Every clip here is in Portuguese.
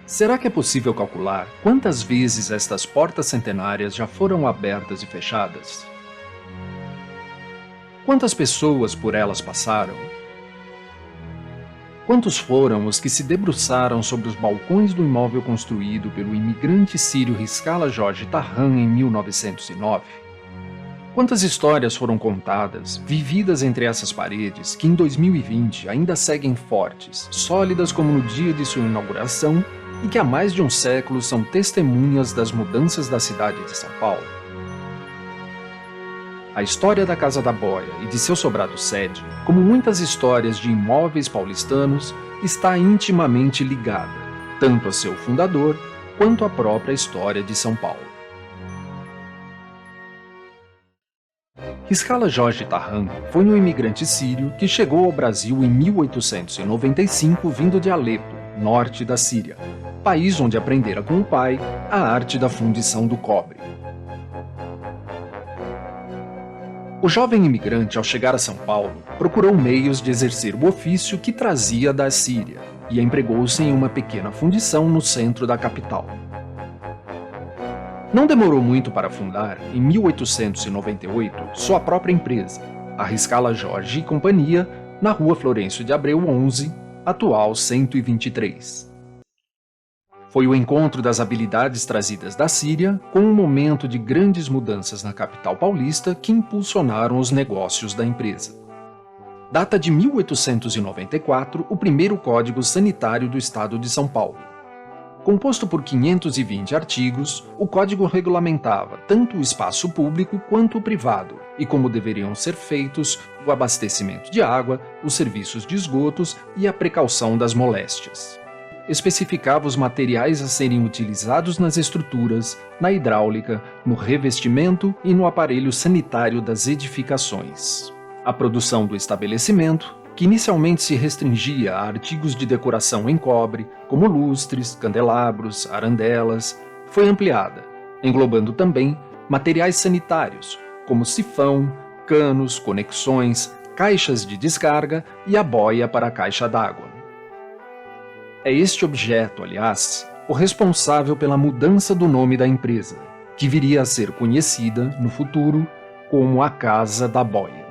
Será que é possível calcular quantas vezes estas portas centenárias já foram abertas e fechadas? Quantas pessoas por elas passaram? Quantos foram os que se debruçaram sobre os balcões do imóvel construído pelo imigrante sírio Riscala Jorge Tarhan em 1909? Quantas histórias foram contadas, vividas entre essas paredes, que em 2020 ainda seguem fortes, sólidas como no dia de sua inauguração e que há mais de um século são testemunhas das mudanças da cidade de São Paulo? A história da Casa da Boia e de seu sobrado sede, como muitas histórias de imóveis paulistanos, está intimamente ligada, tanto a seu fundador quanto à própria história de São Paulo. Riscala Jorge Tarhan foi um imigrante sírio que chegou ao Brasil em 1895 vindo de Alepo, norte da Síria, país onde aprendera com o pai a arte da fundição do cobre. O jovem imigrante, ao chegar a São Paulo, procurou meios de exercer o ofício que trazia da Síria e empregou-se em uma pequena fundição no centro da capital. Não demorou muito para fundar, em 1898, sua própria empresa, a Riscala Jorge e Companhia, na Rua Florencio de Abreu 11, atual 123. Foi o encontro das habilidades trazidas da Síria com um momento de grandes mudanças na capital paulista que impulsionaram os negócios da empresa. Data de 1894 o primeiro Código Sanitário do Estado de São Paulo. Composto por 520 artigos, o código regulamentava tanto o espaço público quanto o privado e como deveriam ser feitos o abastecimento de água, os serviços de esgotos e a precaução das moléstias. Especificava os materiais a serem utilizados nas estruturas, na hidráulica, no revestimento e no aparelho sanitário das edificações. A produção do estabelecimento, que inicialmente se restringia a artigos de decoração em cobre, como lustres, candelabros, arandelas, foi ampliada, englobando também materiais sanitários, como sifão, canos, conexões, caixas de descarga e a boia para a caixa d'água. É este objeto, aliás, o responsável pela mudança do nome da empresa, que viria a ser conhecida, no futuro, como a Casa da Boia.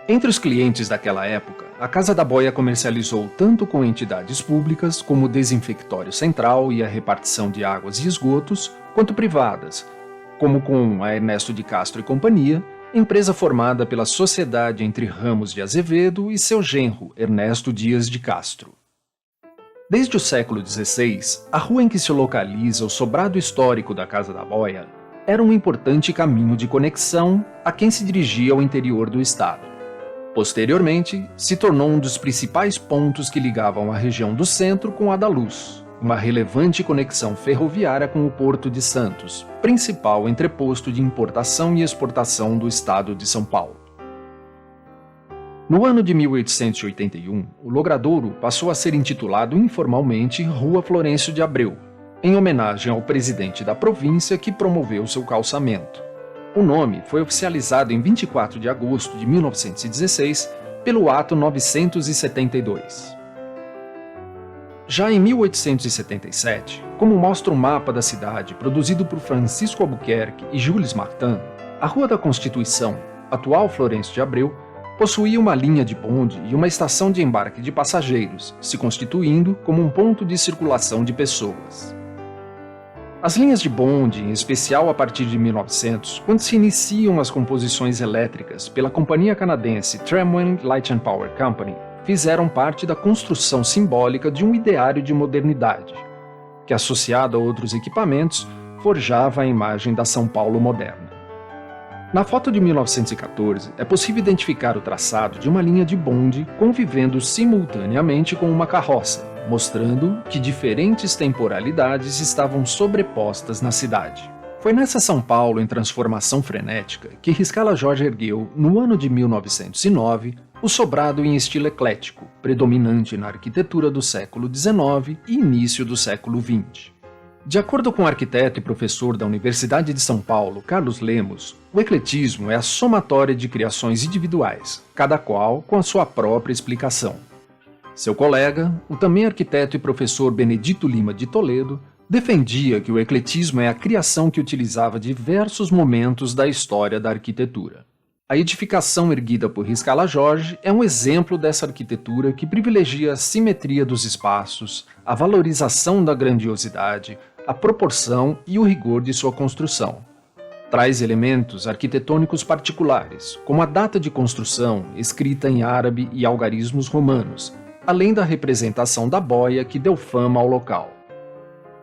Entre os clientes daquela época, a Casa da Boia comercializou tanto com entidades públicas, como o Desinfectório Central e a repartição de águas e esgotos, quanto privadas, como com a Ernesto de Castro e Companhia, empresa formada pela Sociedade entre Ramos de Azevedo e seu genro, Ernesto Dias de Castro. Desde o século XVI, a rua em que se localiza o sobrado histórico da Casa da Boia era um importante caminho de conexão a quem se dirigia ao interior do estado. Posteriormente, se tornou um dos principais pontos que ligavam a região do centro com a da Luz, uma relevante conexão ferroviária com o Porto de Santos, principal entreposto de importação e exportação do estado de São Paulo. No ano de 1881, o logradouro passou a ser intitulado informalmente Rua Florencio de Abreu, em homenagem ao presidente da província que promoveu seu calçamento. O nome foi oficializado em 24 de agosto de 1916 pelo Ato 972. Já em 1877, como mostra um mapa da cidade produzido por Francisco Albuquerque e Jules Martin, a Rua da Constituição, atual Florencio de Abreu, possuía uma linha de bonde e uma estação de embarque de passageiros, se constituindo como um ponto de circulação de pessoas. As linhas de bonde, em especial a partir de 1900, quando se iniciam as composições elétricas pela companhia canadense Tramway Light and Power Company, fizeram parte da construção simbólica de um ideário de modernidade, que, associado a outros equipamentos, forjava a imagem da São Paulo moderna. Na foto de 1914, é possível identificar o traçado de uma linha de bonde convivendo simultaneamente com uma carroça, mostrando que diferentes temporalidades estavam sobrepostas na cidade. Foi nessa São Paulo em transformação frenética que Riscala Jorge ergueu, no ano de 1909, o sobrado em estilo eclético, predominante na arquitetura do século XIX e início do século XX. De acordo com o arquiteto e professor da Universidade de São Paulo, Carlos Lemos, o ecletismo é a somatória de criações individuais, cada qual com a sua própria explicação. Seu colega, o também arquiteto e professor Benedito Lima de Toledo, defendia que o ecletismo é a criação que utilizava diversos momentos da história da arquitetura. A edificação erguida por Riscala Jorge é um exemplo dessa arquitetura que privilegia a simetria dos espaços, a valorização da grandiosidade, a proporção e o rigor de sua construção. Traz elementos arquitetônicos particulares, como a data de construção, escrita em árabe e algarismos romanos, além da representação da boia que deu fama ao local.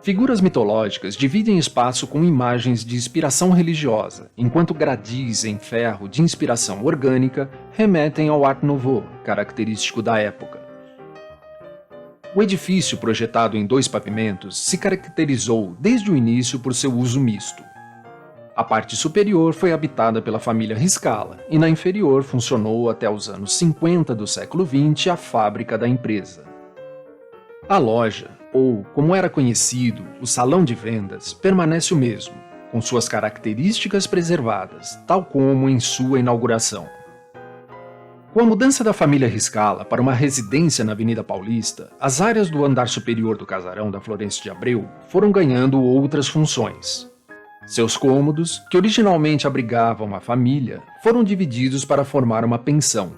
Figuras mitológicas dividem espaço com imagens de inspiração religiosa, enquanto gradis em ferro de inspiração orgânica remetem ao Art Nouveau, característico da época. O edifício, projetado em 2 pavimentos, se caracterizou desde o início por seu uso misto. A parte superior foi habitada pela família Riscala e na inferior funcionou até os anos 50 do século XX a fábrica da empresa. A loja, ou, como era conhecido, o salão de vendas, permanece o mesmo, com suas características preservadas, tal como em sua inauguração. Com a mudança da família Riscala para uma residência na Avenida Paulista, as áreas do andar superior do casarão da Florencio de Abreu foram ganhando outras funções. Seus cômodos, que originalmente abrigavam a família, foram divididos para formar uma pensão.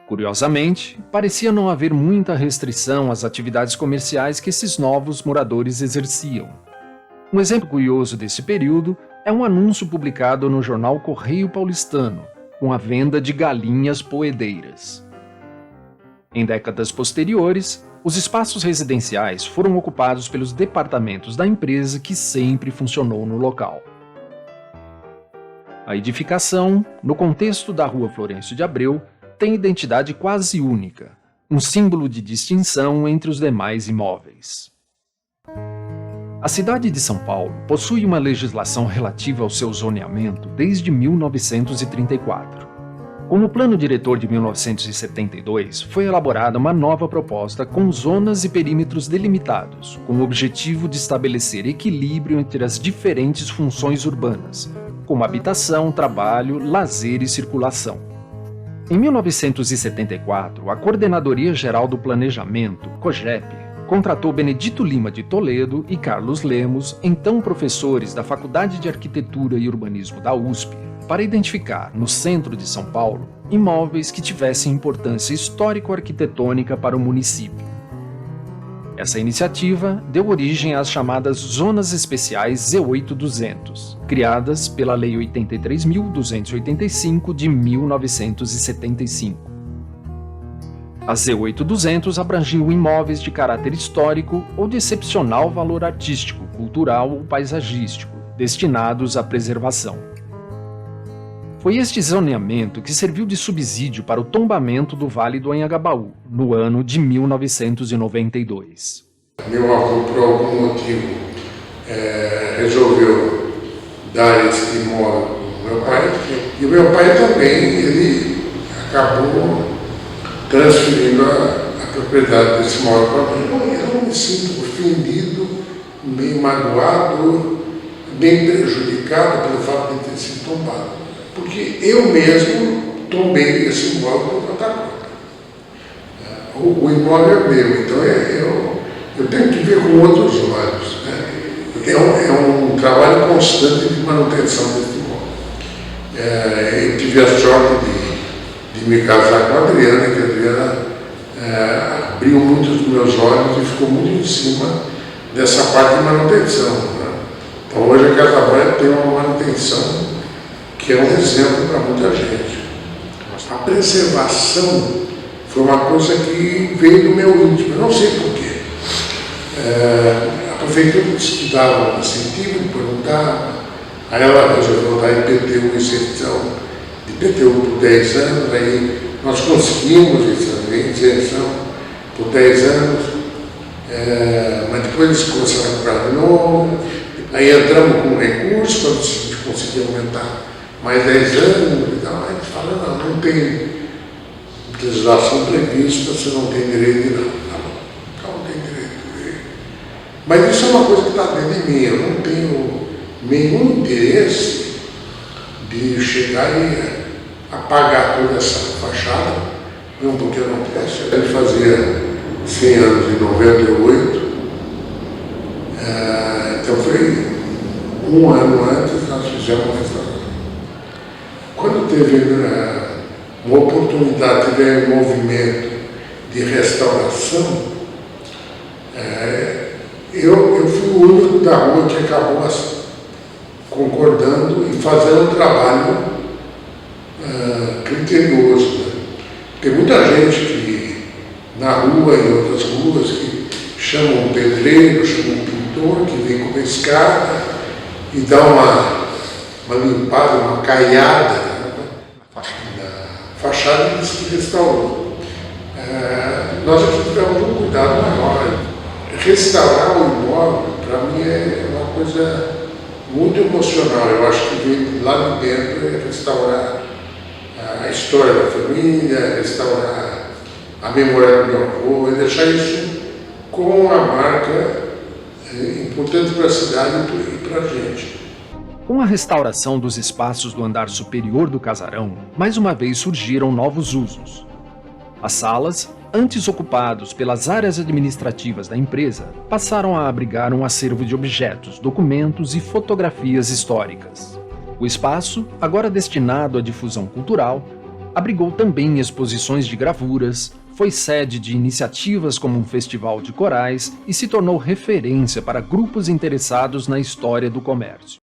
Curiosamente, parecia não haver muita restrição às atividades comerciais que esses novos moradores exerciam. Um exemplo curioso desse período é um anúncio publicado no jornal Correio Paulistano, com a venda de galinhas poedeiras. Em décadas posteriores, os espaços residenciais foram ocupados pelos departamentos da empresa que sempre funcionou no local. A edificação, no contexto da Rua Florencio de Abreu, tem identidade quase única, um símbolo de distinção entre os demais imóveis. A cidade de São Paulo possui uma legislação relativa ao seu zoneamento desde 1934. Com o Plano Diretor de 1972, foi elaborada uma nova proposta com zonas e perímetros delimitados, com o objetivo de estabelecer equilíbrio entre as diferentes funções urbanas, como habitação, trabalho, lazer e circulação. Em 1974, a Coordenadoria Geral do Planejamento, COGEP, contratou Benedito Lima de Toledo e Carlos Lemos, então professores da Faculdade de Arquitetura e Urbanismo da USP, para identificar, no centro de São Paulo, imóveis que tivessem importância histórico-arquitetônica para o município. Essa iniciativa deu origem às chamadas Zonas Especiais Z8-200, criadas pela Lei 83.285 de 1975. A Z8-200 abrangiu imóveis de caráter histórico ou de excepcional valor artístico, cultural ou paisagístico, destinados à preservação. Foi este zoneamento que serviu de subsídio para o tombamento do Vale do Anhangabaú, no ano de 1992. Meu avô, por algum motivo, resolveu dar esse imóvel para o meu pai, e o meu pai também, ele acabou transferindo a propriedade desse imóvel para mim. Eu não me sinto ofendido, meio magoado, bem prejudicado pelo fato de ter sido tombado. Porque eu mesmo tombei esse imóvel por conta própria. O imóvel é meu, então eu tenho que ver com outros olhos. Né? É um trabalho constante de manutenção desse imóvel. Eu tive a sorte de me casar com a Adriana, que a Adriana abriu muito os meus olhos e ficou muito em cima dessa parte de manutenção. Né? Então hoje a Casa Branca tem uma manutenção que é um exemplo para muita gente. A preservação foi uma coisa que veio do meu íntimo, eu não sei porquê. A prefeitura estudava um incentivo, me perguntava, aí ela resolveu dar IPTU, isenção de IPTU por 10 anos, aí nós conseguimos isenção por 10 anos, mas depois eles começaram a comprar de novo, aí entramos com recurso para conseguir aumentar mais 10 anos e tal, aí eles falaram, não tem legislação prevista, você não tem direito de não. Não tem direito de. Mas isso é uma coisa que está dentro de mim, eu não tenho nenhum interesse de chegar e apagar toda essa fachada, Não, porque não teste. Ele fazia 100 anos em 98, então foi um ano antes nós fizemos uma restauração. Quando teve uma oportunidade, teve um movimento de restauração, eu fui o único da rua que acabou concordando e fazendo um trabalho criterioso. Né? Tem muita gente que, na rua e em outras ruas, que chamam um pedreiro, chamam um pintor, que vem com uma escada e dá uma limpada, uma caiada na fachada e diz que restaurou. Nós aqui tivemos um cuidado maior. Restaurar o imóvel, para mim, é uma coisa muito emocional. Eu acho que vem lá de dentro é restaurar a história da família, restaurar a memória do meu avô e deixar isso com uma marca importante para a cidade e para a gente. Com a restauração dos espaços do andar superior do casarão, mais uma vez surgiram novos usos. As salas, antes ocupados pelas áreas administrativas da empresa, passaram a abrigar um acervo de objetos, documentos e fotografias históricas. O espaço, agora destinado à difusão cultural, abrigou também exposições de gravuras, foi sede de iniciativas como um festival de corais e se tornou referência para grupos interessados na história do comércio.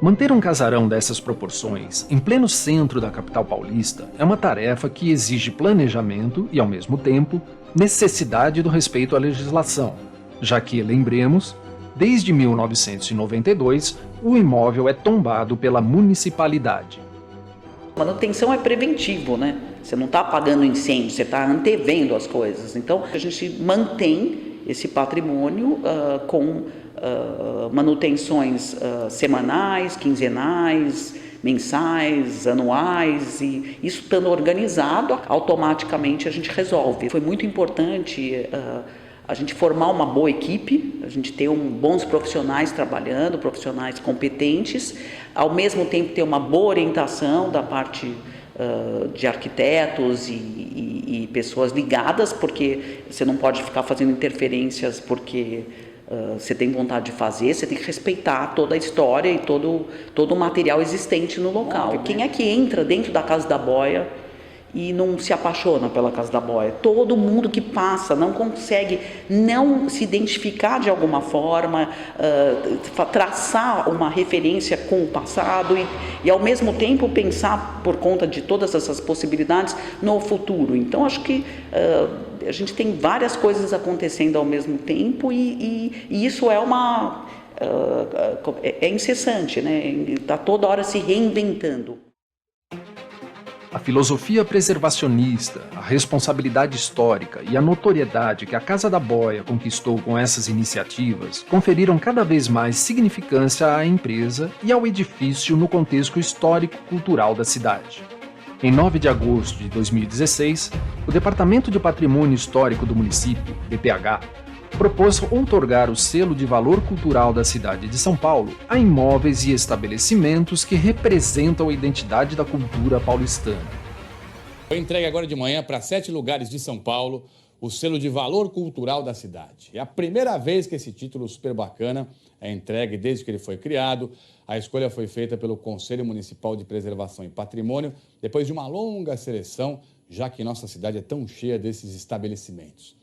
Manter um casarão dessas proporções, em pleno centro da capital paulista, é uma tarefa que exige planejamento e, ao mesmo tempo, necessidade do respeito à legislação, já que, lembremos, desde 1992, o imóvel é tombado pela municipalidade. Manutenção é preventivo, né? Você não está apagando incêndio, você está antevendo as coisas. Então, a gente mantém esse patrimônio com manutenções semanais, quinzenais, mensais, anuais, e isso estando organizado, automaticamente a gente resolve. Foi muito importante a gente formar uma boa equipe, a gente ter bons profissionais trabalhando, profissionais competentes, ao mesmo tempo ter uma boa orientação da parte de arquitetos e pessoas ligadas, porque você não pode ficar fazendo interferências porque você tem vontade de fazer, você tem que respeitar toda a história e todo o material existente no local. Quem é que entra dentro da Casa da Boia e não se apaixona pela Casa da Boia? Todo mundo que passa não consegue não se identificar de alguma forma, traçar uma referência com o passado e ao mesmo tempo pensar, por conta de todas essas possibilidades, no futuro. Então acho que a gente tem várias coisas acontecendo ao mesmo tempo e isso é incessante, né? Está toda hora se reinventando. A filosofia preservacionista, a responsabilidade histórica e a notoriedade que a Casa da Boia conquistou com essas iniciativas conferiram cada vez mais significância à empresa e ao edifício no contexto histórico-cultural da cidade. Em 9 de agosto de 2016, o Departamento de Patrimônio Histórico do município, DPH, propôs outorgar o selo de valor cultural da cidade de São Paulo a imóveis e estabelecimentos que representam a identidade da cultura paulistana. Foi entregue agora de manhã para 7 lugares de São Paulo o selo de valor cultural da cidade. É a primeira vez que esse título super bacana é entregue desde que ele foi criado. A escolha foi feita pelo Conselho Municipal de Preservação e Patrimônio, depois de uma longa seleção, já que nossa cidade é tão cheia desses estabelecimentos.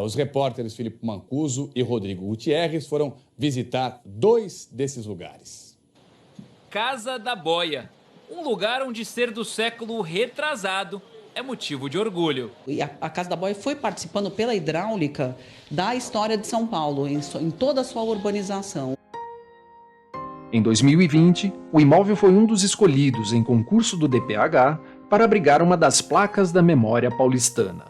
Os repórteres Filipe Mancuso e Rodrigo Gutierrez foram visitar 2 desses lugares. Casa da Boia, um lugar onde ser do século retrasado é motivo de orgulho. E a Casa da Boia foi participando pela hidráulica da história de São Paulo, em toda a sua urbanização. Em 2020, o imóvel foi um dos escolhidos em concurso do DPH para abrigar uma das placas da memória paulistana.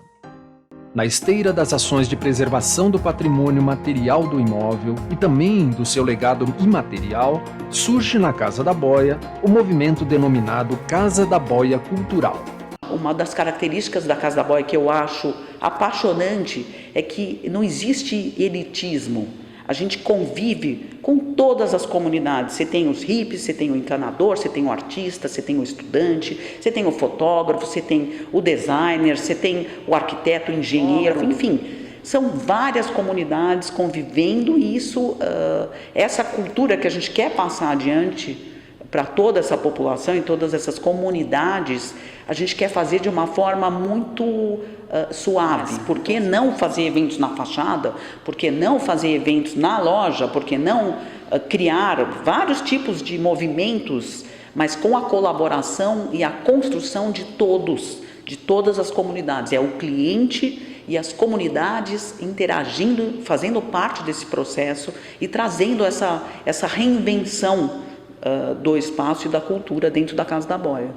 Na esteira das ações de preservação do patrimônio material do imóvel e também do seu legado imaterial, surge na Casa da Boia o movimento denominado Casa da Boia Cultural. Uma das características da Casa da Boia que eu acho apaixonante é que não existe elitismo. a gente convive com todas as comunidades. Você tem os hippies, você tem o encanador, você tem o artista, você tem o estudante, você tem o fotógrafo, você tem o designer, você tem o arquiteto, o engenheiro, enfim. São várias comunidades convivendo e isso, essa cultura que a gente quer passar adiante para toda essa população e todas essas comunidades, a gente quer fazer de uma forma muito suave. Por que não fazer eventos na fachada? Por que não fazer eventos na loja? Por que não criar vários tipos de movimentos, mas com a colaboração e a construção de todos, de todas as comunidades? É o cliente e as comunidades interagindo, fazendo parte desse processo e trazendo essa reinvenção do espaço e da cultura dentro da Casa da Boia.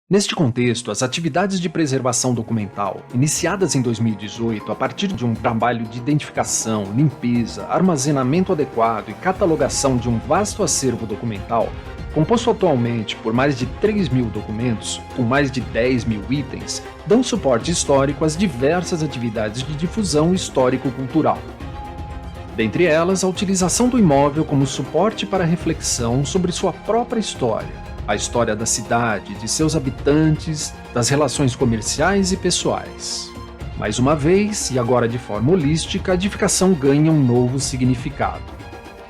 Neste contexto, as atividades de preservação documental, iniciadas em 2018 a partir de um trabalho de identificação, limpeza, armazenamento adequado e catalogação de um vasto acervo documental, composto atualmente por mais de 3.000 documentos, com mais de 10.000 itens, dão suporte histórico às diversas atividades de difusão histórico-cultural. Dentre elas, a utilização do imóvel como suporte para reflexão sobre sua própria história, a história da cidade, de seus habitantes, das relações comerciais e pessoais. Mais uma vez, e agora de forma holística, a edificação ganha um novo significado.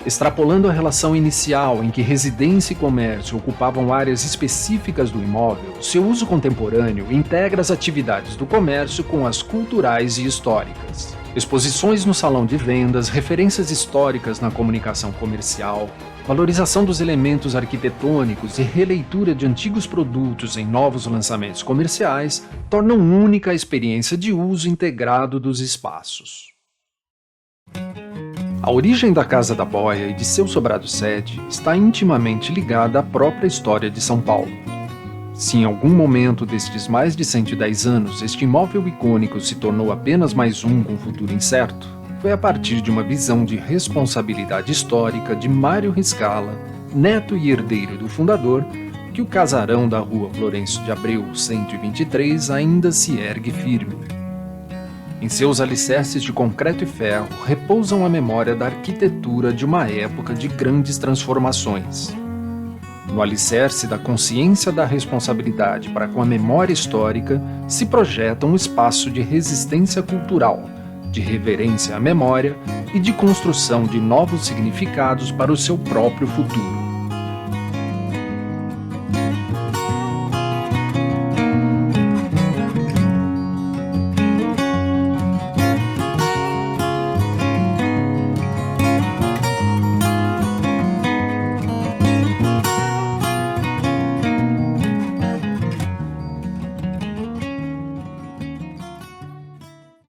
Extrapolando a relação inicial em que residência e comércio ocupavam áreas específicas do imóvel, seu uso contemporâneo integra as atividades do comércio com as culturais e históricas. Exposições no salão de vendas, referências históricas na comunicação comercial, valorização dos elementos arquitetônicos e releitura de antigos produtos em novos lançamentos comerciais tornam única a experiência de uso integrado dos espaços. A origem da Casa da Boia e de seu sobrado sede está intimamente ligada à própria história de São Paulo. Se em algum momento destes mais de 110 anos este imóvel icônico se tornou apenas mais um com futuro incerto, foi a partir de uma visão de responsabilidade histórica de Mário Riscala, neto e herdeiro do fundador, que o casarão da Rua Florencio de Abreu 123 ainda se ergue firme. Em seus alicerces de concreto e ferro repousam a memória da arquitetura de uma época de grandes transformações. No alicerce da consciência da responsabilidade para com a memória histórica se projeta um espaço de resistência cultural, de reverência à memória e de construção de novos significados para o seu próprio futuro.